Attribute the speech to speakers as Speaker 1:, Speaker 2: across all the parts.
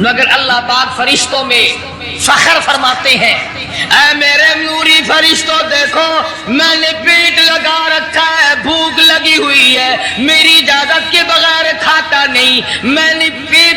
Speaker 1: मगर अल्लाह पाक फरिश्तों में फख्र फरमाते हैं, ऐ मेरे नूरी फरिश्तों देखो मैंने पेट लगा रखा है, भूख लगी हुई है, मेरी इजाजत के बगैर खाता नहीं, मैंने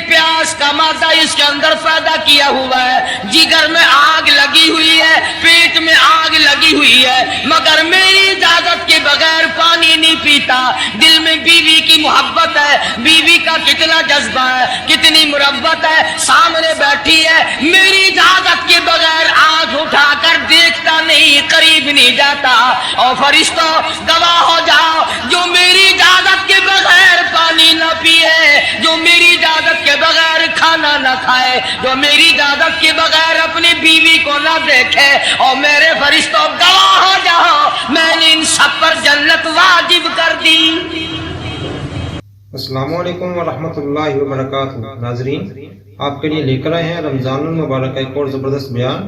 Speaker 1: प्यास का मादा इसके अंदर पैदा किया हुआ है, जिगर में आग लगी हुई है, पेट में आग लगी हुई है, मगर मेरी इजाजत के बगैर पानी नहीं पीता। दिल में बीवी की मोहब्बत है, बीवी का कितना जज्बा है, कितनी मुरब्बत है, सामने बैठी है, मेरी इजाजत के बगैर आंख उठाकर देखता नहीं, करीब नहीं जाता। और फरिश्तों गवाह हो जाओ, जो मेरी इजाजत के बगैर पानी न पिए, जो मेरी इजाजत के बगैर खाना न खाए, जो मेरी इजाजत के बगैर अपनी बीवी को न देखे, और मेरे फरिश्तों गवाह हो जाओ, मैंने इन सब पर जन्नत वाजिब कर दी।
Speaker 2: अस्सलामु अलैकुम वरहमतुल्लाहि वबरकातुहू। नाज़रीन, आपके लिए लेकर आए हैं रमज़ानुल मुबारक का एक और ज़बरदस्त बयान,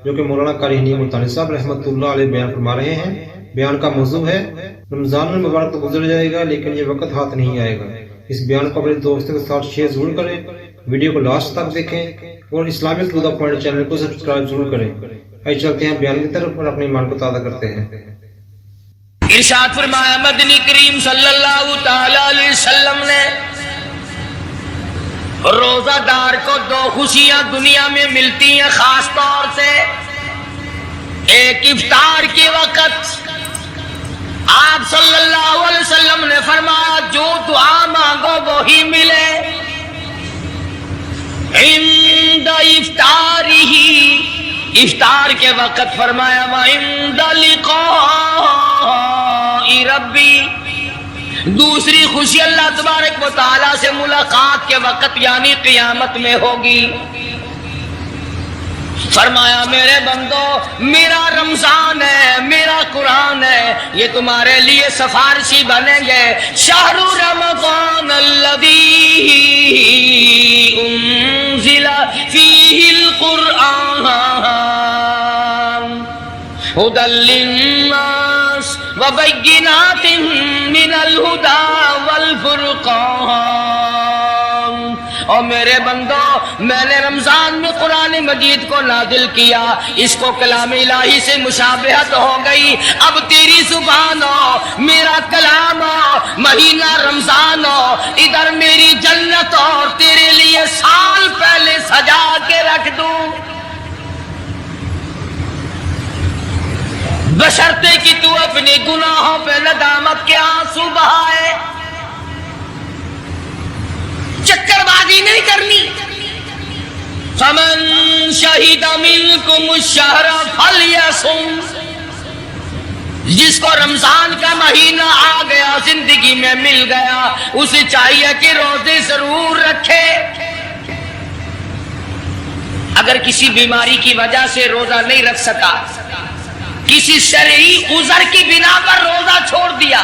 Speaker 2: जो कि मौलाना कारी हनीम मुल्तानी साहब रहमतुल्लाह अलैह बयान फरमा रहे हैं। बयान का मौजू है रमज़ानुल मुबारक तो गुजर जाएगा लेकिन ये वक्त हाथ नहीं आएगा। इस बयान को अपने दोस्तों के साथ शेयर जरूर करें, वीडियो को लास्ट तक देखें और Islamic to the point channel को सब्सक्राइब जरूर करें। आइए चलते हैं बयान की तरफ और अपने ईमान को ताज़ा करते हैं।
Speaker 1: इरशाद फरमाया मदनी करीम सल्लल्लाहु तआला अलैहि वसल्लम ने, रोजादार को दो खुशियां दुनिया में मिलती हैं खास तौर से। एक इफ्तार के वक्त आप सल्लल्लाहु अलैहि वसल्लम ने फरमाया, जो दुआ मांगो वही मिले। इंद इफ्तारिही, इफ्तार के वक्त फरमाया, व इंद लिक़ाई रब्बी, दूसरी खुशी अल्लाह तबारक व तआला से मुलाकात के वक्त यानी क़ियामत में होगी। फरमाया, मेरे बंदो मेरा रमजान है, मेरा कुरान है, ये तुम्हारे लिए सफारशी बनेंगे। शहरु रमज़ान अल्लज़ी उन्ज़िला फ़ीहिल कुरआन हुदल लिन्नास व बय्यिनातिन मिनल हुदा वल फुरक़ान। और मेरे बंदो मैंने रमजान में कुरान मजीद को नाजिल किया, इसको कलाम इलाही से मुशाबहत हो गई। अब तेरी जुबान हो, मेरा कलाम हो, महीना रमजान हो, इधर मेरी जन्नत और तेरे लिए साल पहले सजा के रख दूं, बशर्ते कि तू अपने गुनाहों पे नदामत के आंसू बहाए। चक्करबाजी नहीं करनी। फमन शहीदा मिनकुम शहरा फलयसुम, जिसको रमजान का महीना आ गया, जिंदगी में मिल गया, उसे चाहिए कि रोजे जरूर रखे। अगर किसी बीमारी की वजह से रोजा नहीं रख सका, किसी शरई उज़र की बिना पर रोजा छोड़ दिया,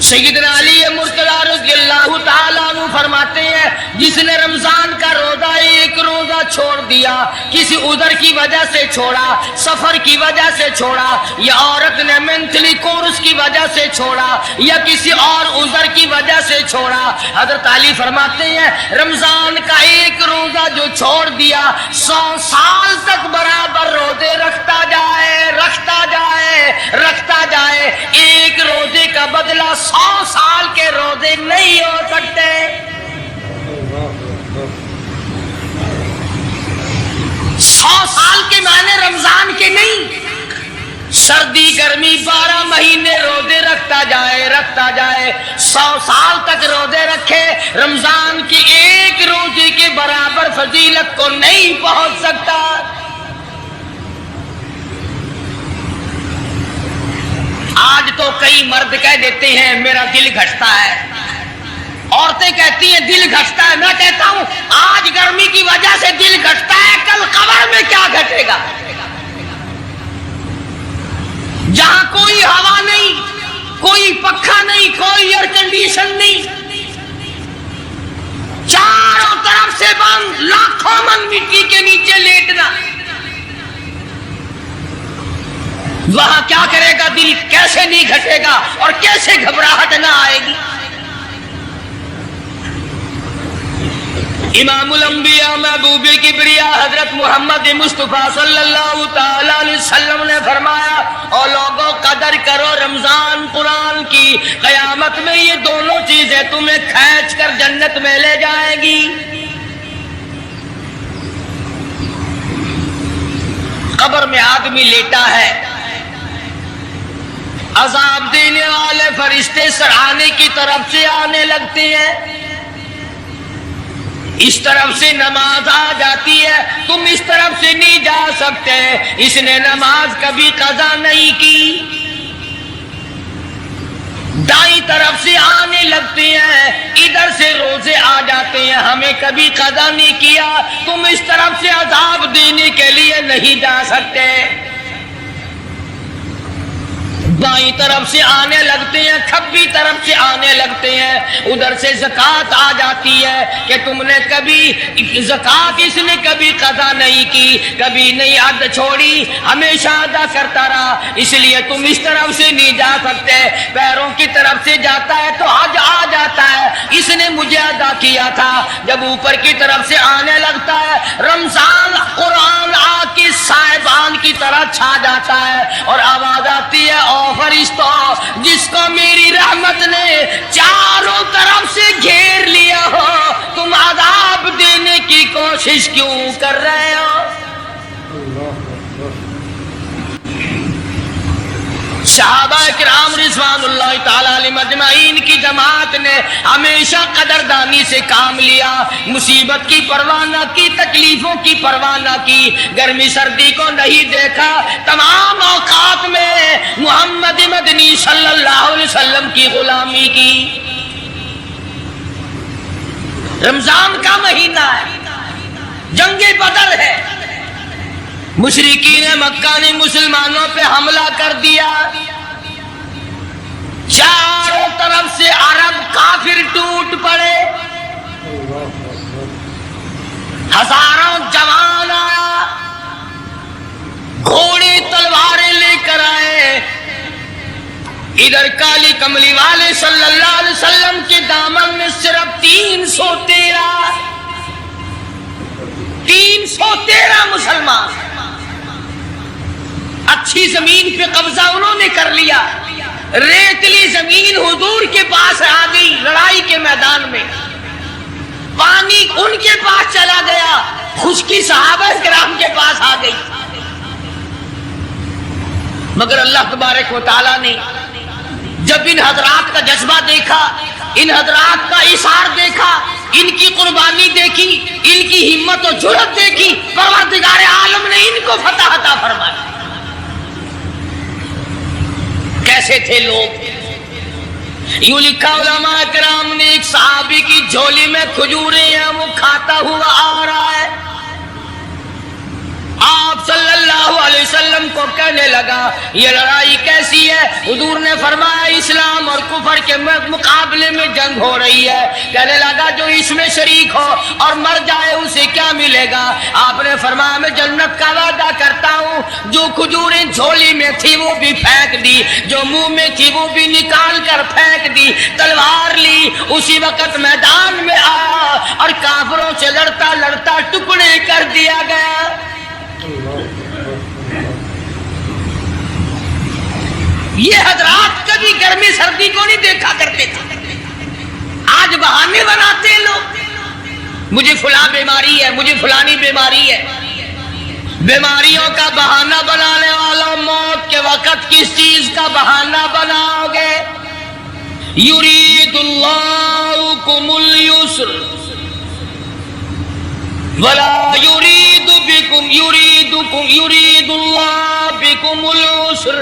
Speaker 1: सैयदना अली मुर्तज़ा रज़ियल्लाहु ताला अन्हु फरमाते हैं, जिसने रमजान का रोजा एक रोजा छोड़ दिया, किसी उधर की वजह से छोड़ा, सफर की वजह से छोड़ा, या औरत ने मेंटली कोर्स की वजह से छोड़ा, या किसी और उधर की वजह से छोड़ा, हज़रत अली फरमाते हैं रमजान का एक रोजा जो छोड़ दिया, 100 साल तक बराबर रोजे रखता जाए, रखता जाए, रखता जाए। एक रोजे का बदला 100 साल के रोजे नहीं हो सकते। 100 साल के माने रमजान के नहीं। सर्दी गर्मी 12 महीने रोजे रखता जाए, रखता जाए, 100 साल तक रोजे रखे, रमजान के एक रोजे के बराबर फजीलत को नहीं पहुंच सकता। आज तो कई मर्द कह देते हैं मेरा दिल घटता है, औरतें कहती हैं दिल घटता है। मैं कहता हूं आज गर्मी की वजह से दिल घटता है, कल कब्र में क्या घटेगा, जहां कोई हवा नहीं, कोई पक्खा नहीं, कोई एयर कंडीशन नहीं, चारों तरफ से बंद, लाखों मन मिट्टी के नीचे लेटना, वहां क्या करेगा दिल, कैसे नहीं घटेगा और कैसे घबराहट ना आएगी। इमामुल अंबिया महबूब किबरिया हजरत मोहम्मद मुस्तफा सल्लल्लाहु ताला अलैहि वसल्लम ने फरमाया, और लोगों कदर करो रमजान कुरान की, कयामत में ये दोनों चीजें तुम्हें खींच कर जन्नत में ले जाएगी। कब्र में आदमी लेटा है, अजाब देने वाले फरिश्ते सराहने की तरफ से आने लगते हैं, इस तरफ से नमाज आ जाती है, तुम इस तरफ से नहीं जा सकते, इसने नमाज कभी कज़ा नहीं की। दाईं तरफ से आने लगते हैं, इधर से रोजे आ जाते हैं, हमें कभी कज़ा नहीं किया, तुम इस तरफ से अजाब देने के लिए नहीं जा सकते। बाईं तरफ से आने लगते हैं, खब्बी तरफ से आने लगते हैं, उधर से ज़कात आ जाती है कि तुमने कभी ज़कात इसने कभी कज़ा नहीं की, कभी नहीं अद छोड़ी, हमेशा अदा करता रहा, इसलिए तुम इस तरफ से नहीं जा सकते। पैरों की तरफ से जाता है तो हज आ जाता है, इसने मुझे अदा किया था। जब ऊपर की तरफ से आने लगता है, रमजान कुरान आके साहिबान की तरह छा जाता है और आवाज आती है, ओ फरिश्तों, जिसको मेरी रहमत ने चारों तरफ से घेर लिया हो, तुम अज़ाब देने की कोशिश क्यों कर रहे हो? सहाबा किराम रिज़वानुल्लाह ताला अलैहिम अजमाइन की जमात ने हमेशा कदरदानी से काम लिया, मुसीबत की परवाह न की, तकलीफों की परवाह न की, गर्मी सर्दी को नहीं देखा, तमाम औकात में मोहम्मद मदनी सल्लल्लाहु अलैहि वसल्लम की गुलामी की। रमजान का महीना है, जंगे बदर है, मुशरिकीन मक्का ने मुसलमानों पे हमला कर दिया, चारों तरफ से अरब काफिर टूट पड़े, हजारों जवान आया, घोड़े तलवारें लेकर आए, इधर काली कमली वाले सल्लल्लाहु अलैहि वसल्लम के दामन में सिर्फ 313 मुसलमान, अच्छी जमीन पे कब्जा उन्होंने कर लिया, रेतली जमीन हुजूर के पास आ गई, लड़ाई के मैदान में पानी उनके पास चला गया, खुशकी सहाबा किराम के पास आ गई, मगर अल्लाह तबारक व तआला ने जब इन हजरात का जज्बा देखा, इन हजरात का इशार देखा, इनकी कुर्बानी देखी, इनकी हिम्मत और जुर्रत देखी, परवरदिगार आलम ने इनको फतह अता फरमाया। कैसे थे लोग? यूं लिखा उलमा किराम ने, एक सहाबी की झोली में खजूरें हैं, वो खाता हुआ आ रहा है, आप सल्लल्लाहु अलैहि वसल्लम को कहने लगा, ये लड़ाई कैसी है? हुजूर ने फरमाया, इस्लाम और कुफर के मुकाबले में जंग हो रही है। कहने लगा, जो इसमें शरीक हो और मर जाए उसे क्या मिलेगा? आपने फरमाया, मैं जन्नत का वादा करता हूँ। जो खजूरें झोली में थी वो भी फेंक दी, जो मुंह में थी वो भी निकाल कर फेंक दी, तलवार ली, उसी वक्त मैदान में आया और काफिरों से लड़ता लड़ता टुकड़े कर दिया गया। ये हजरात कभी गर्मी सर्दी को नहीं देखा करते थे, आज बहाने बनाते हैं लोग, मुझे फुला बीमारी है, मुझे फुलानी बीमारी है। बीमारियों का बहाना बनाने वाला, मौत के वक्त किस चीज का बहाना बनाओगे? युरीदुल्लाहु कुमुल युस्र वला युरीदु बिकुम युरीदुल्लाह बिकुमुल उस्र।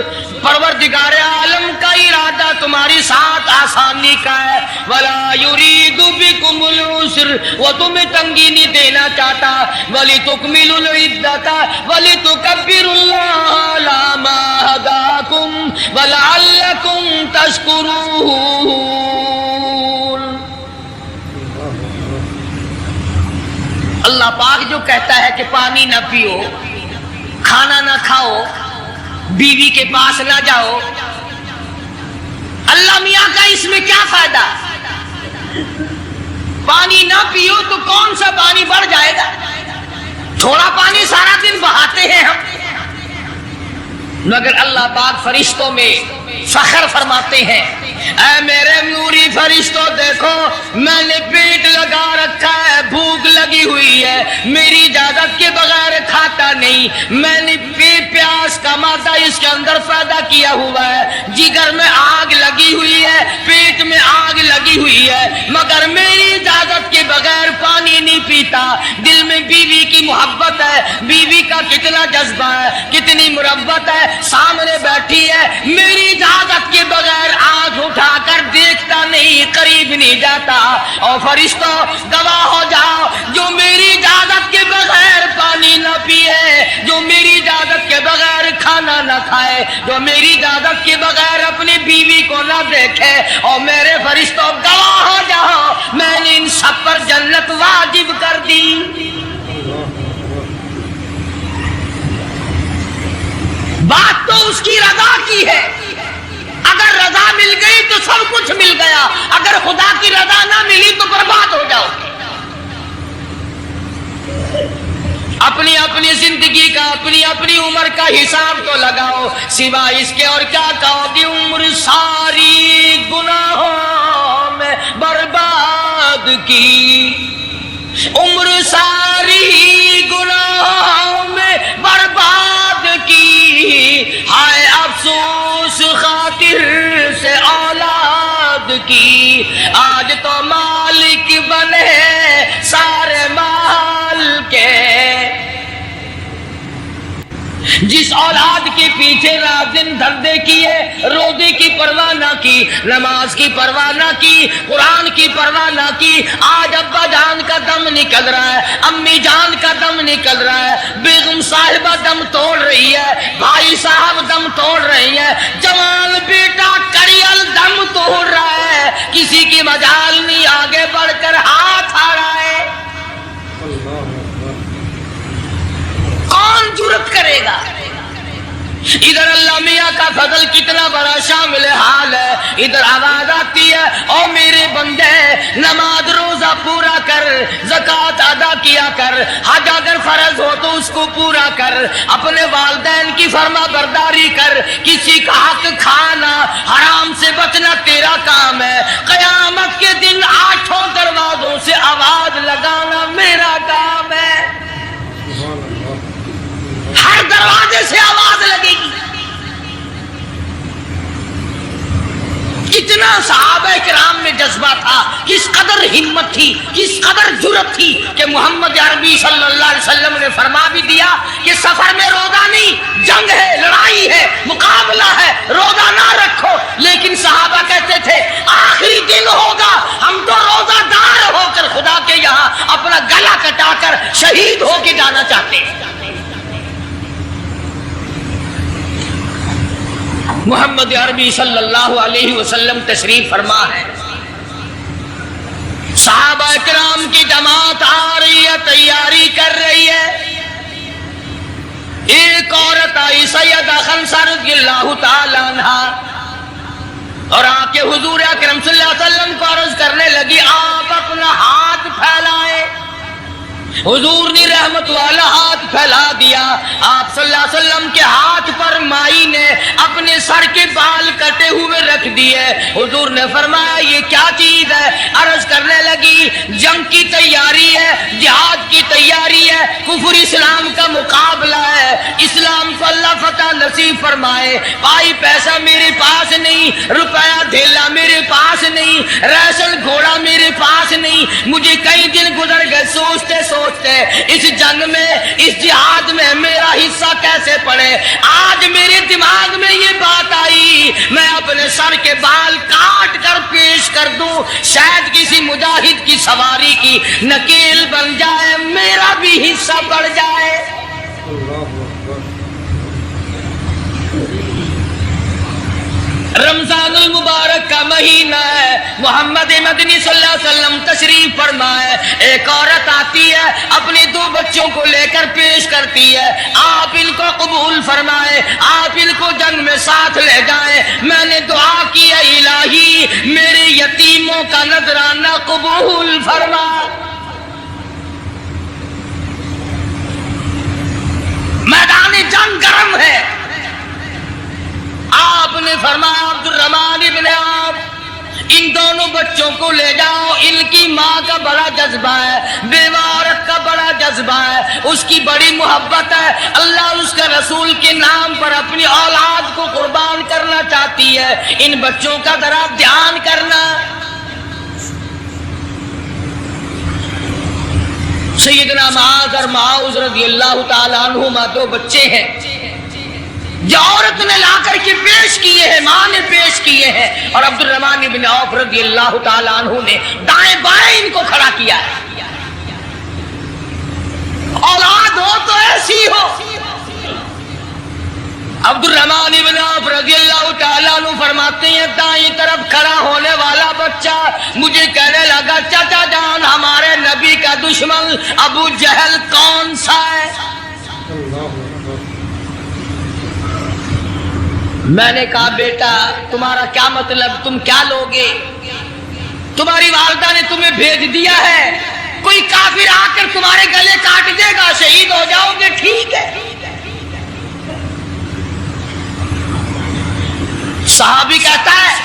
Speaker 1: परवरदिगार आलम का इरादा तुम्हारी साथ आसानी का है। वला युरीदु बिकुमुल उस्र, वो तुम्हें तंगी नहीं देना चाहता। वली तुकमिलुल इद्दता वली तुकब्बिरुल्लाह अला मा हदाकुम वलअल्लकुम तशकुरून। अल्लाह पाक जो कहता है कि पानी ना पियो, खाना ना खाओ, बीवी के पास ना जाओ, अल्लाह मियां का इसमें क्या फायदा? पानी ना पियो तो कौन सा पानी बढ़ जाएगा? थोड़ा पानी सारा दिन बहाते हैं हम, मगर अल्लाह पाक फरिश्तों में फख्र फरमाते हैं, ऐ मेरे नूरी फरिश्तों देखो मैंने पेट लगा रखा है, भूख लगी हुई है, मेरी इजाजत के बगैर खाता नहीं, मैंने प्यास का मादा इसके अंदर पैदा किया हुआ है, जिगर में आग लगी हुई है, पेट में आग लगी हुई है, मगर मेरी इजाजत के बगैर पानी नहीं पीता। दिल में बीवी की मोहब्बत है, बीवी का कितना जज्बा है, कितनी मुरब्बत है, सामने बैठी है, मेरी इजाजत के बगैर आंख उठाकर देखता नहीं, करीब नहीं जाता। और फरिश्तों गवाह हो जाओ, जो मेरी इजाजत के बगैर पानी न पिए, जो मेरी इजाजत के बगैर खाना न खाए, जो मेरी इजाजत के बगैर अपनी बीवी को न देखे, और मेरे फरिश्तों गवाह हो जाओ, मैंने इन सब पर जन्नत वाजिब कर दी। बात तो उसकी रजा की है, अगर रजा मिल गई तो सब कुछ मिल गया, अगर खुदा की रजा ना मिली तो बर्बाद हो जाओगे। अपनी अपनी जिंदगी का, अपनी अपनी उम्र का हिसाब तो लगाओ, सिवा इसके और क्या कहोगे? उम्र सारी गुनाहों में बर्बाद की, उम्र सारी गुनाहों में बर्बाद की, हाय अफसोस खातिर से औलाद की, आज तो मालिक बने सारे माल के। जिस औलाद के पीछे रात दिन धंधे किए, रोजे की परवाह ना की, नमाज की परवाह ना की, कुरान की परवाह ना की, आज अब्बा जान का दम निकल रहा है, अम्मी जान का दम निकल रहा है, बेगम साहिबा दम तोड़ रही है, भाई साहब दम तोड़ रही है, जवान बेटा करियल दम तोड़ रहा है, किसी की मजाल नहीं आगे बढ़कर हाथ आ रहा है। कौन जुर्रत करेगा? इधर अल्लाह मियाँ का फजल कितना बड़ा शामिल हाल है, इधर आवाज आती है, ओ मेरे बंदे नमाज रोजा पूरा कर, ज़कात अदा किया कर, हज अगर फर्ज हो तो उसको पूरा कर, अपने वालिदैन की फर्मा बरदारी कर, किसी का हक खाना, हराम से बचना तेरा काम है, क़यामत के दिन 8 दरवाजों से आवाज लगाना मेरा काम है। हर दरवाजे से आवाज लगेगी। कितना सहाबा किराम में जज्बा था, किस कदर हिम्मत थी, किस कदर जुर्रत थी कि मोहम्मद अरबी सल्लल्लाहु अलैहि वसल्लम ने फरमा भी दिया कि सफर में रोजा नहीं, जंग है, लड़ाई है, मुकाबला है, रोजा ना रखो। लेकिन सहाबा कहते थे आखिरी दिन होगा, हम तो रोजादार होकर खुदा के यहाँ अपना गला कटाकर शहीद होके जाना चाहते हैं। मोहम्मद अरबी सल्लल्लाहु अलैहि वसल्लम तशरीफ फरमा है, सहाबा किराम की जमात आ रही है, तैयारी कर रही है, एक औरत आई सैयदा खंसा रज़ियल्लाहु ताला अन्हा, और आके हुजूर अकरम सल्लल्लाहु अलैहि वसल्लम को अर्ज करने लगी, आप अपना हाथ फैलाए। हुजूर ने रहमत वाला हाथ फैला दिया, आप सल्लल्लाहु अलैहि वसल्लम के हाथ पर माई ने अपने सर के बाल कटे हुए रख दिए। हुजूर ने फरमाया ये क्या चीज है? अर्ज करने लगी जंग की तैयारी है, जिहाद की तैयारी है, कुफर इस्लाम का मुकाबला है, इस्लाम को अल्लाह फतह नसीब फरमाए। भाई पैसा मेरे पास नहीं, रुपया धेला मेरे पास नहीं, राशन घोड़ा मेरे पास नहीं, मुझे कई दिन गुजर गए सोचते सोचते इस जंग में, इस जिहाद में मेरा हिस्सा कैसे पड़े। आज मेरे दिमाग में ये बात आई, मैं अपने सर के बाल काट कर पेश कर दूं, शायद किसी मुजाहिद की सवारी की नकेल बन जाए, मेरा भी हिस्सा बढ़ जाए। रमजानुल मुबारक का महीना है, मोहम्मद मदनी सल्लल्लाहु अलैहि वसल्लम तशरीफ फरमाए। एक औरत आती है, अपने 2 बच्चे بچوں کو لے کر پیش کرتی ہے، آپ ان کو قبول فرمائے، آپ ان کو جنگ میں ساتھ لے جائیں۔ میں نے دعا کی ہے الہی میرے یتیموں کا نذرانہ قبول فرما۔ میدان جنگ گرم ہے، آپ نے فرمایا عبد الرحمن ابن عوف ان دونوں بچوں کو لے جاؤ، ان کی ماں کا بڑا جذبہ ہے، بیوہ عورت کا بڑا جذبہ ہے، اس کی بڑی محبت ہے، اللہ اس کے رسول کے نام پر اپنی اولاد کو قربان کرنا چاہتی ہے، ان بچوں کا ذرا دھیان کرنا۔ سیدنا معاذ اور معاذ رضی اللہ تعالیٰ عنہما دو بچے ہیں جو عورت نے لا کر کے پیش کیے ہیں، ماں نے پیش کیے ہیں، اور عبد الرحمن بن عوف رضی اللہ تعالیٰ عنہ نے دائیں بائیں ان کو کھڑا کیا ہے۔ اولاد ہو تو ایسی ہو۔ عبد الرحمن بن عوف رضی اللہ تعالیٰ عنہ فرماتے ہیں دائیں طرف کھڑا ہونے والا بچہ مجھے کہنے لگا چچا جان ہمارے نبی کا دشمن ابو جہل کون سا ہے؟ میں نے کہا بیٹا تمہارا کیا مطلب، تم کیا لوگے؟ تمہاری والدہ نے تمہیں بھیج دیا ہے، کوئی کافر آ کر تمہارے گلے کاٹ دے گا، شہید ہو جاؤ گے، ٹھیک ہے۔ صحابی کہتا ہے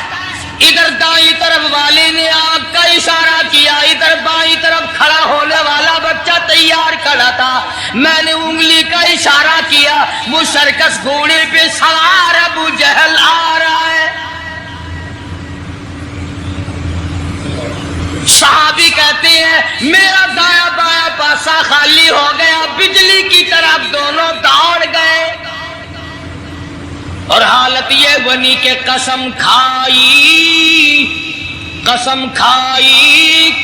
Speaker 1: ادھر دائیں طرف والے نے آنکھ کا اشارہ کیا، ادھر بائیں طرف کھڑا ہونے والا بچہ تیار کھڑا تھا، میں نے انگلی کا اشارہ کیا، وہ سرکس گھوڑے پہ سوار ابو جہل آ رہا ہے۔ صحابی کہتے ہیں میرا دایاں بایاں پاسا خالی ہو گیا، بجلی کی طرف دونوں دوڑ گئے، اور حالت یہ بنی کہ قسم کھائی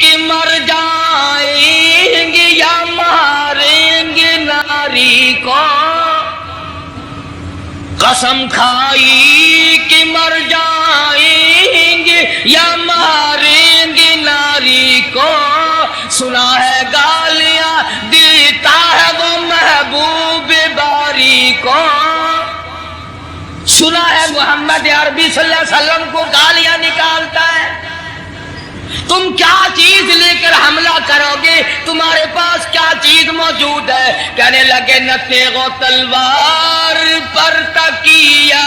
Speaker 1: کہ مر جائیں گے یا ماریں گے ناری کو، قسم کھائی کہ مر جائیں گے یا ماریں گے ناری کو، سنا ہے گالیاں دیتا ہے وہ محبوب باری کو، سنا ہے محمد عربی صلی اللہ علیہ وسلم کو گالیاں نکالتا ہے، تم کیا چیز لے کر حملہ کرو گے، تمہارے پاس کیا چیز موجود ہے؟ کہنے لگے نہ تیغ و تلوار پر تکیہ،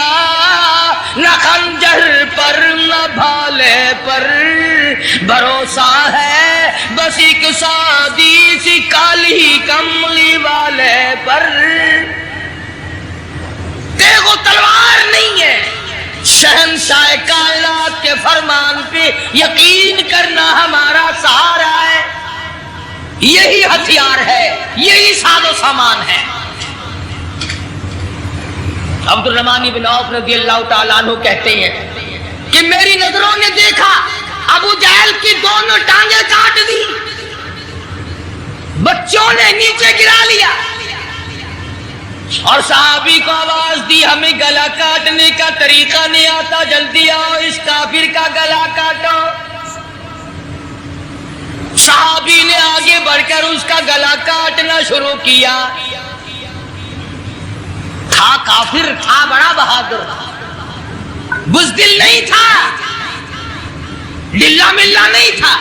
Speaker 1: نہ خنجر پر نہ بھالے پر، بھروسہ ہے بس ایک سادی سی کالی کملی والے پر، تیغ و تلوار نہیں ہے، شہنشاہ کائنات کے فرمان پہ یقین کرنا ہمارا سہارا ہے، یہی ہتھیار ہے، یہی ساز و سامان ہے۔ عبد الرحمن بن عوف رضی اللہ تعالیٰ عنہ کہتے ہیں کہ میری نظروں نے دیکھا ابو جہل کی دونوں ٹانگیں کاٹ دی، بچوں نے نیچے گرا لیا، اور صحابی کو آواز دی ہمیں گلا کاٹنے کا طریقہ نہیں آتا، جلدی آؤ اس کافر کا گلا کاٹو۔ صحابی نے آگے بڑھ کر اس کا گلا کاٹنا شروع کیا، تھا کافر، تھا بڑا بہادر، بزدل نہیں تھا، ڈلا ملا نہیں تھا،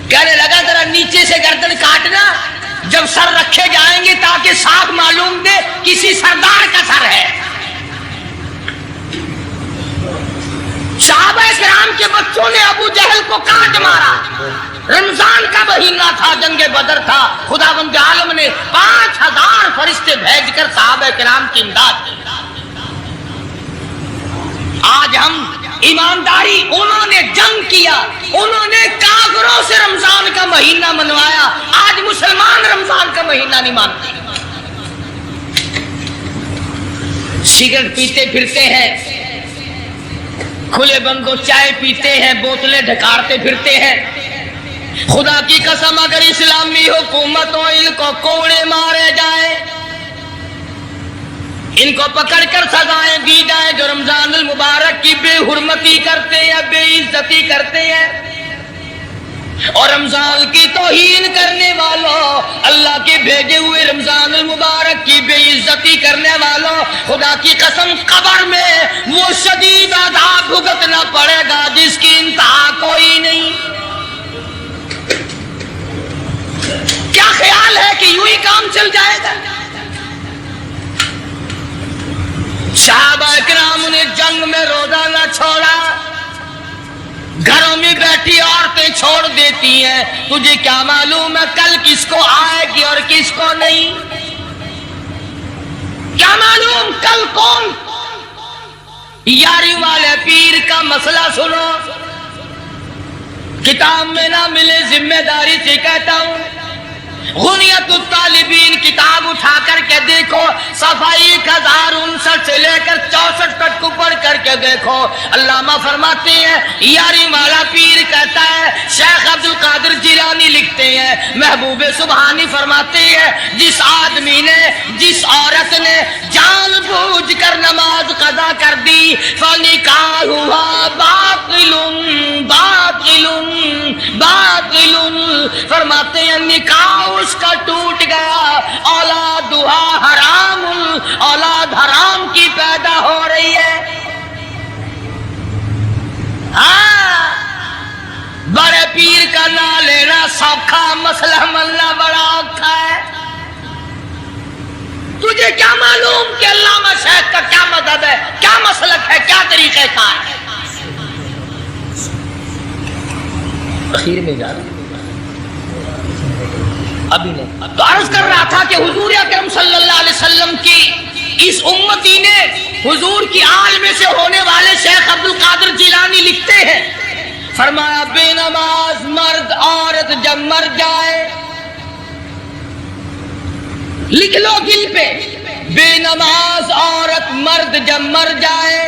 Speaker 1: کہنے لگا ذرا نیچے سے گردن کاٹنا، جب سر رکھے جائیں گے تاکہ صاف معلوم دے کسی سردار کا سر ہے۔ صحابہ کرام کے بچوں نے ابو جہل کو کاٹ مارا، رمضان کا مہینہ تھا، جنگ بدر تھا، خداوند عالم نے 5000 فرشتے بھیج کر صحابہ کرام کی امداد کی۔ آج ہم ایمانداری، انہوں نے جنگ کیا، انہوں نے کافروں سے رمضان کا مہینہ منوایا، آج مسلمان رمضان کا مہینہ نہیں مانتے، سگریٹ پیتے پھرتے ہیں، کھلے بندوں چائے پیتے ہیں، بوتلیں ڈھکارتے پھرتے ہیں۔ خدا کی قسم اگر اسلامی حکومت ہو ان کو کوڑے مارے جائیں، ان کو پکڑ کر سزائیں دی جائیں جو رمضان المبارک کی بے حرمتی کرتے ہیں، بے عزتی کرتے ہیں، اور رمضان کی توہین کرنے والوں، اللہ کے خدا کی قسم قبر میں وہ شدید عذاب بھگتنا پڑے گا جس کی انتہا کوئی نہیں. کیا خیال ہے کہ یوں ہی کام چل جائے گا؟ صحابہ کرام نے جنگ میں روزہ نہ چھوڑا، گھروں میں بیٹھی عورتیں چھوڑ دیتی ہیں. تجھے کیا معلوم ہے کل کس کو آئے گی اور کس کو نہیں؟ کیا معلوم کل کون؟ یاری والے پیر کا مسئلہ سنو، کتاب میں نہ ملے ذمہ داری سے کہتا ہوں. غنیت الطالبین کتاب اٹھا کر کے دیکھو، صفحہ 1059 سے لے کر 64 تک کو پڑھ کر کے دیکھو. علامہ فرماتے ہیں یاری والا پیر کہتا ہے، شیخ عبد القادر جیلانی لکھتے ہیں، محبوب سبحانی فرماتے ہیں جس آدمی نے، جس عورت نے جان بوجھ کر نماز قضا کر دی فنکاحها باطل باطل باطل، فرماتے ہیں نکاح اس کا ٹوٹ گیا، اولادها حرام، اولاد حرام کی پیدا ہو رہی ہے. ہاں بڑے پیر کا نام لینا سوکھا، مسئلہ ملنا بڑا اوکھا ہے. تجھے کیا معلوم کہ علامہ شیخ کا کیا مذہب ہے، کیا مسلک ہے، کیا طریقہ کار ہے؟ اخیر میں جا رہا ہوں ابھی نہیں تو عرض کر رہا تھا کہ حضور اکرم صلی اللہ علیہ وسلم کی اس امتی نے، حضور کی آل میں سے ہونے والے شیخ عبد القادر جیلانی لکھتے ہیں، فرمایا بے نماز مرد عورت جب مر جائے، لکھ لو دل پہ، بے نماز عورت مرد جب مر جائے،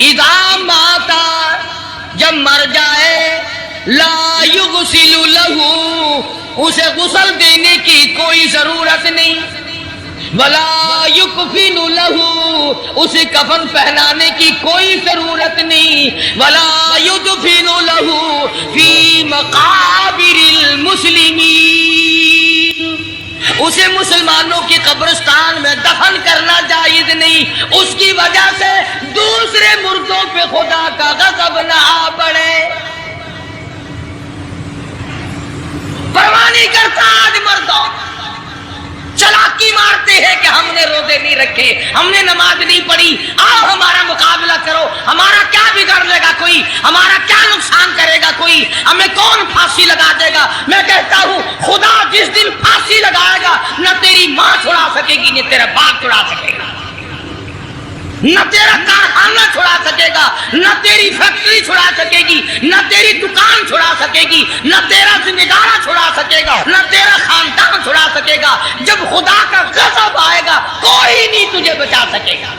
Speaker 1: اذا ماتا جب مر جائے، لا یغسل لہو اسے غسل دینے کی کوئی ضرورت نہیں، ولا یکفن لہو اسے کفن پہنانے کی کوئی ضرورت نہیں، ولا یدفن لہو فی مقابر المسلمین اسے مسلمانوں کی قبرستان میں دفن کرنا جائز نہیں، اس کی وجہ سے دوسرے مردوں پہ خدا کا غضب نہ آ پڑے. پرواہ نہیں کرتا آج مردوں، چلاکی مارتے ہیں کہ ہم نے روزے نہیں رکھے، ہم نے نماز نہیں پڑھی، آؤ ہمارا مقابلہ کرو، ہمارا کیا بگاڑ لے گا کوئی، ہمارا کیا نقصان کرے گا کوئی، ہمیں کون پھانسی لگا دے گا. میں کہتا ہوں خدا جس دن پھانسی لگائے گا نہ تیری ماں چھڑا سکے گی نہ تیرا باپ چھڑا سکے گا، نہ تیرا کارخانہ چھڑا سکے گا، نہ تیری فیکٹری چھڑا سکے گی، نہ تیری دکان چھڑا سکے گی، نہ تیرا زمیندارہ چھڑا سکے گا، نہ تیرا خاندان چھڑا سکے گا. جب خدا کا غضب آئے گا کوئی نہیں تجھے بچا سکے گا.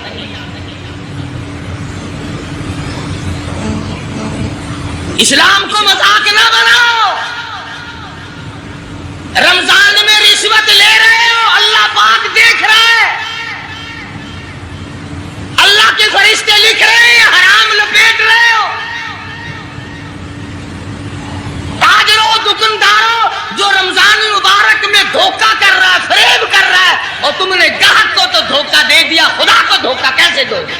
Speaker 1: اسلام کو مذاق نہ بناؤ. رمضان میں رشوت لے رہے ہو، اللہ پاک دیکھ رہا ہے، اللہ کے فرشتے لکھ رہے ہیں، حرام لپیٹ رہے ہو. تاجروں دکانداروں جو رمضان مبارک میں دھوکہ کر رہا ہے، فریب کر رہا ہے، اور تم نے گاہک کو تو دھوکہ دے دیا، خدا کو دھوکہ کیسے دو گے؟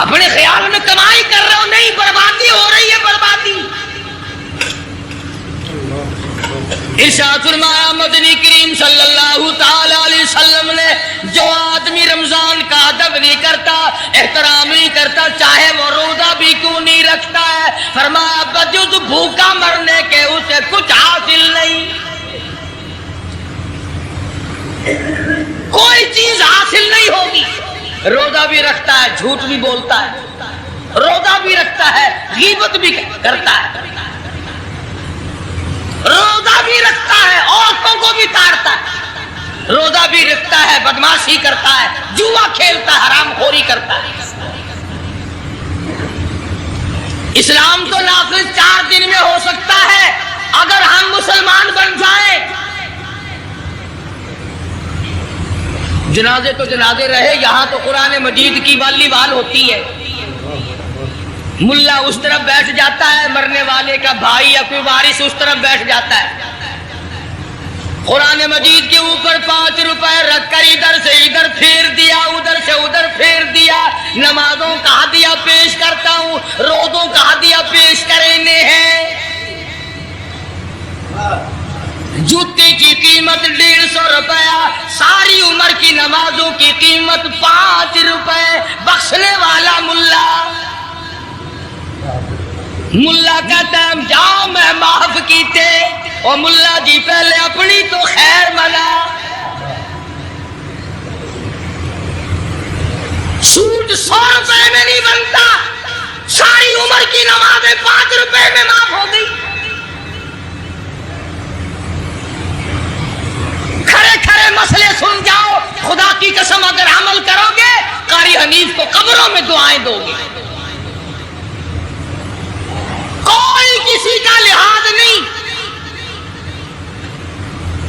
Speaker 1: اپنے خیال میں کمائی کر رہے ہو، نہیں، بربادی ہو رہی ہے، بربادی. ارشاد فرمایا مدنی کریم صلی اللہ تعالی علیہ وسلم نے جو آدمی رمضان کا ادب نہیں کرتا، احترام نہیں کرتا، چاہے وہ روزہ بھی کیوں نہیں رکھتا ہے، فرمایا بجز بھوکا مرنے کے اسے کچھ حاصل نہیں، کوئی چیز حاصل نہیں ہوگی. روزہ بھی رکھتا ہے، جھوٹ بھی بولتا ہے، روزہ بھی رکھتا ہے، غیبت بھی کرتا ہے، روزہ بھی رکھتا ہے، عورتوں کو بھی تاڑتا ہے، روزہ بھی رکھتا ہے، بدماشی کرتا ہے، جوا کھیلتا ہے، حرام خوری کرتا ہے. اسلام تو نافذ 4 دن میں ہو سکتا ہے اگر ہم مسلمان بن جائیں. جنازے تو جنازے رہے، یہاں تو قرآن مجید کی والی وال ہوتی ہے. ملا اس طرف بیٹھ جاتا ہے، مرنے والے کا بھائی یا کوئی وارث اس طرف بیٹھ جاتا ہے. قرآن مجید کے اوپر 5 روپے رکھ کر ادھر سے ادھر پھیر دیا، ادھر سے ادھر پھیر دیا، نمازوں کا ہدیہ پیش کرتا ہوں، روزوں کا ہدیہ پیش کرنے ہیں۔ جوتے کی قیمت 150 روپیہ، ساری عمر کی نمازوں کی قیمت 5 روپے، بخشنے والا ملا کہتا ہے جاؤ میں معاف کیتے، اور ملا جی پہلے اپنی تو خیر منا۔ سود 100 روپے میں نہیں بنتا، ساری عمر کی نمازیں 5 روپے میں معاف ہو گئی۔ کھڑے کھڑے مسئلے سن جاؤ، خدا کی قسم اگر عمل کرو گے قاری حنیف کو قبروں میں دعائیں دو گے، کوئی کسی کا لحاظ نہیں۔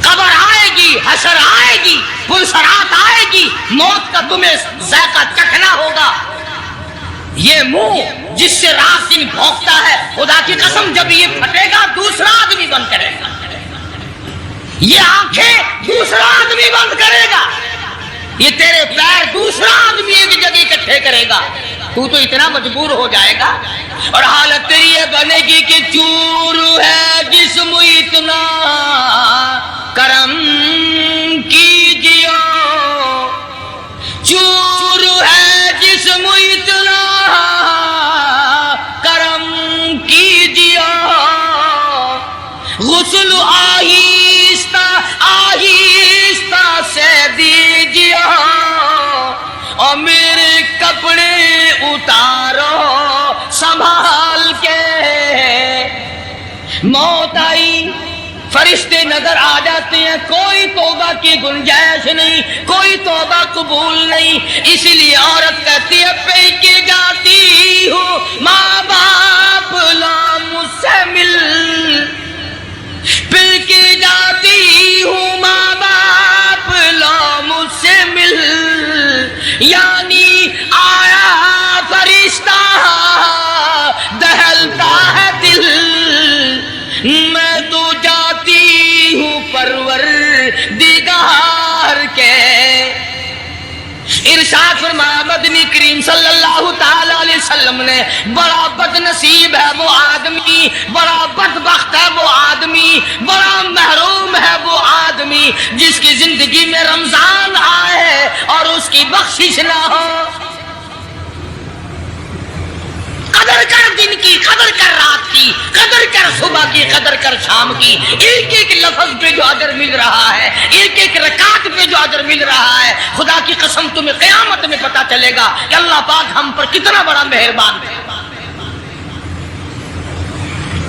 Speaker 1: قبر آئے گی، حشر آئے گی، پلسرات آئے گی، موت کا تمہیں ذائقہ چکھنا ہوگا۔ یہ منہ جس سے رات دن بھونکتا ہے، خدا کی قسم جب یہ پھٹے گا دوسرا آدمی بند کرے گا، یہ آنکھیں دوسرا آدمی بند کرے گا، یہ تیرے پیر دوسرا آدمی ایک جگہ اکٹھے کرے گا، تو اتنا مجبور ہو جائے گا، اور حالت تیری یہ بنے گی کہ چور ہے جسم اتنا کرم کیجیے، چور ہے جسم اتنا کرم کیجیے، غسل آہستہ آہستہ سے دیجیے، اور میرے کپڑے اتارو سنبھال کے۔ موت آئی، فرشتے نظر آ جاتے ہیں، کوئی توبہ کی گنجائش نہیں، کوئی توبہ قبول نہیں، اسی لیے عورت کہتی ہے پہ کے جاتی ہوں ماں باپ لا مجھ سے مل، پہ کے جاتی ہوں ماں باپ لا مجھ سے مل، یعنی آیا فرشتہ دہلتا ہے دل، میں تو جاتی ہوں پروردگار کے۔ ارشاد فرمایا مدنی کریم صلی اللہ تعالی علیہ وسلم نے، بڑا بد نصیب ہے وہ آدمی، بڑا بدبخت ہے وہ آدمی، بڑا محروم ہے وہ آدمی جس کی زندگی میں رمضان آئے اور اس کی بخشش نہ ہو۔ قدر کر دن کی، قدر کر رات کی، قدر کر صبح کی، قدر کر شام کی، ایک ایک لفظ پہ جو اجر مل رہا ہے، ایک ایک رکعت پہ جو اجر مل رہا ہے، خدا کی قسم تمہیں قیامت میں پتا چلے گا کہ اللہ پاک ہم پر کتنا بڑا مہربان ہے۔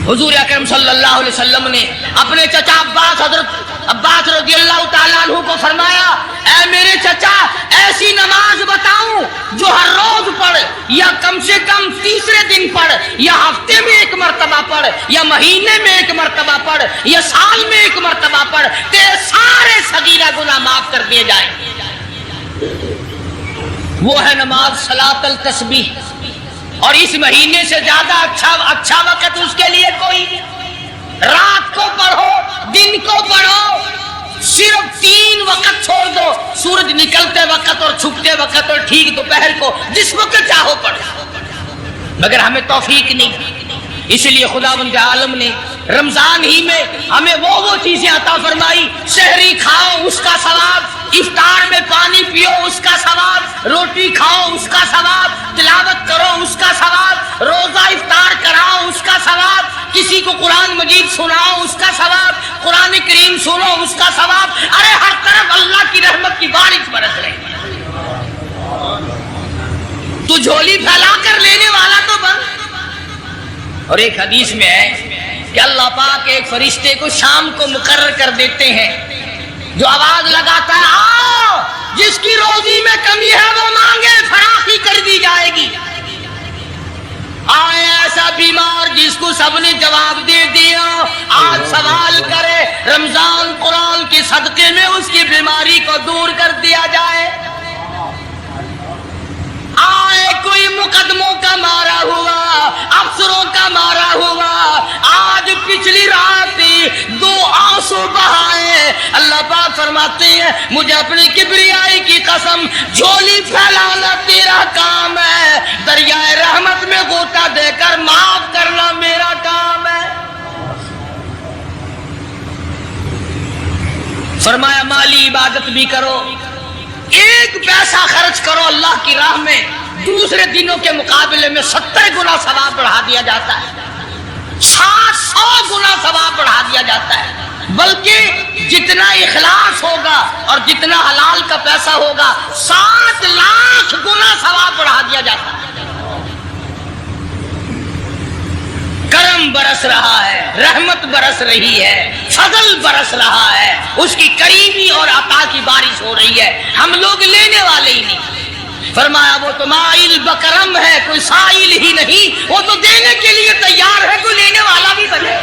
Speaker 1: حضور اکرم صلی اللہ علیہ وسلم نے اپنے چچا عباس، حضرت عباس رضی اللہ تعالیٰ عنہ کو فرمایا، اے میرے چچا ایسی نماز بتاؤں جو ہر روز پڑھ، یا کم سے کم تیسرے دن پڑھ، یا ہفتے میں ایک مرتبہ پڑھ، یا مہینے میں ایک مرتبہ پڑھ، یا سال میں ایک مرتبہ پڑھ، تیرے سارے صغیرہ گناہ معاف کر دیے جائیں۔ وہ ہے نماز صلاۃ التسبیح، اور اس مہینے سے زیادہ اچھا وقت اس کے لیے کوئی نہیں۔ رات کو پڑھو، دن کو پڑھو، صرف 3 وقت چھوڑ دو، سورج نکلتے وقت اور چھپتے وقت اور ٹھیک دوپہر کو، جس وقت چاہو پڑھو، مگر ہمیں توفیق نہیں۔ اس لیے خداوند عالم نے رمضان ہی میں ہمیں وہ چیزیں عطا فرمائی، سحری کھاؤ اس کا ثواب، افطار میں پانی پیو اس کا ثواب، روٹی کھاؤ اس کا ثواب، تلاوت کرو اس کا ثواب، روزہ افطار کراؤ اس کا ثواب، کسی کو قرآن مجید سناؤ اس کا ثواب، قرآن کریم سنو اس کا ثواب۔ ارے ہر طرف اللہ کی رحمت کی بارش برس رہی ہے، تو جھولی پھیلا کر لینے والا تو بن۔ اور ایک حدیث میں ہے کہ اللہ پاک ایک فرشتے کو شام کو مقرر کر دیتے ہیں جو آواز لگاتا ہے آؤ، جس کی روزی میں کمی ہے وہ مانگے، فراخی کر دی جائے گی۔ آئے ایسا بیمار جس کو سب نے جواب دے دیا، آج سوال کرے، رمضان قرآن کے صدقے میں اس کی بیماری کو دور کر دیا جائے۔ آئے کوئی مقدموں کا مارا ہوا، افسروں کا مارا ہوا، آج پچھلی رات 2 آنسو بہائے، اللہ फरमाते हैं, मुझे अपनी किबरियाई की कसम, झोली फैलाना तेरा काम है, दरियाए रहमत में गोता देकर माफ करना मेरा काम है। फरमाया माली इबादत भी करो, एक पैसा खर्च करो अल्लाह की राह में, दूसरे दिनों के मुकाबले में 70 गुना सवाब बढ़ा दिया जाता है, 700 गुना सवाब बढ़ा दिया जाता है। बल्कि जितना इखलास होगा और जितना हलाल का पैसा होगा 7 लाख गुना सवाब बढ़ा दिया जाता है। करम बरस रहा है, रहमत बरस रही है, फजल बरस रहा है, उसकी करीमी और अता की बारिश हो रही है, हम लोग लेने वाले ही नहीं। फरमाया वो तो माइल बकरम है, कोई साइल ही नहीं, वो तो देने के लिए तैयार है, कोई लेने वाला भी बने।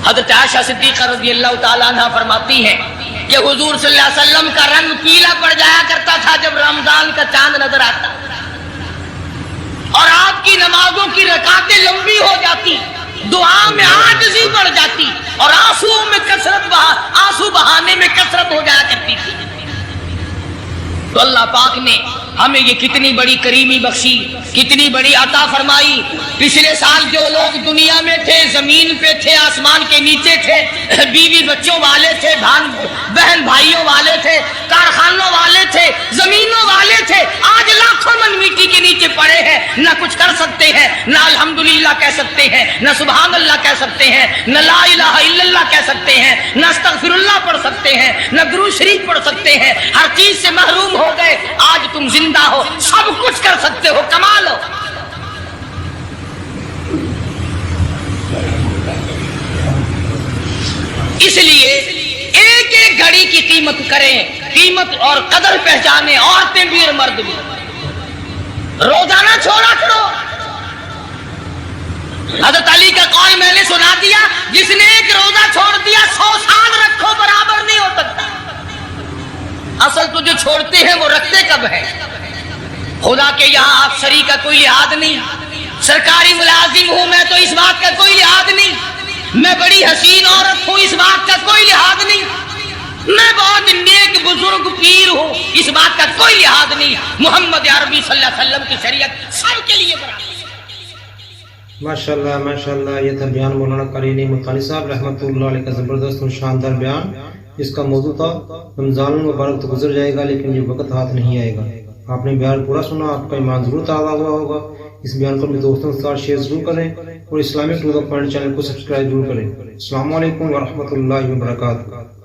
Speaker 1: हज़रत आयशा सिद्दीक़ा रज़ियल्लाहु ताला अन्हा फरमाती हैं कि हुजूर सल्लल्लाहु अलैहि वसल्लम का रंग पीला पड़ जाया करता था जब रमजान का चांद नजर आता, और आपकी नमाजों की रकातें लंबी हो जाती, दुआ में आजिज़ी बढ़ जाती, और आंसुओं में आंसू बहाने में कसरत हो जाया करती थी। तो अल्लाह पाक ने हमें ये कितनी बड़ी करीमी बख्शी, कितनी बड़ी अता फरमाई। पिछले साल जो लोग दुनिया में थे, जमीन पे थे, आसमान के नीचे थे, बीवी बच्चों वाले थे, बहन भाइयों वाले थे, कारखानों वाले थे, जमीनों वाले थे, आज लाखों मन मिट्टी के नीचे पड़े हैं, न कुछ कर सकते हैं, न अल्हम्दुलिल्लाह कह सकते हैं, न सुभान अल्लाह कह सकते हैं, न ला इलाहा इल्लल्लाह कह सकते हैं, न अस्तगफिरुल्लाह पढ़ सकते हैं, न दुरूद शरीफ पढ़ सकते हैं, हर चीज से महरूम हो गए। आज तुम जिंदा हो, सब कुछ कर सकते हो, कमाल हो। इसलिए एक एक घड़ी की कीमत करें, कीमत और कदर पहचाने, औरतें भी और मर्द भी। रोजाना छोड़ा करो। हज़रत अली का कौल मैंने सुना दिया, जिसने एक रोजा छोड़ दिया 100 साल रखो बराबर नहीं हो सकता। असल तो जो छोड़ते हैं वो रखते कब है? खुदा के यहाँ अफसरी का कोई लिहाज नहीं, सरकारी मुलाजिम हूं मैं तो इस बात का कोई लिहाज नहीं, मैं बड़ी हसीन औरत हूं इस बात का कोई लिहाज नहीं, मैं बहुत नेक बुजुर्ग पीर हूं इस बात का कोई लिहाज नहीं। मोहम्मद अरबी सल्लल्लाहु अलैहि वसल्लम की शरीयत सबके लिए बराबर।
Speaker 2: माशाल्लाह माशाल्लाह, ये था बयान मौलाना कारी मुतानी साहब रहमतुल्लाह अलैह का ज़बरदस्त और शानदार बयान। इसका मौजू था रमज़ान मुबारक तो गुजर जाएगा लेकिन ये वक्त हाथ नहीं आएगा। आपने बयान पूरा सुना, आपका ईमान जरूर ताज़ा हुआ होगा। इस बयान को अपने दोस्तों के साथ शेयर जरूर करें और Islamic to the point channel को सब्सक्राइब जरूर करें। अस्सलामु अलैकुम व रहमतुल्लाहि व बरकातुहू।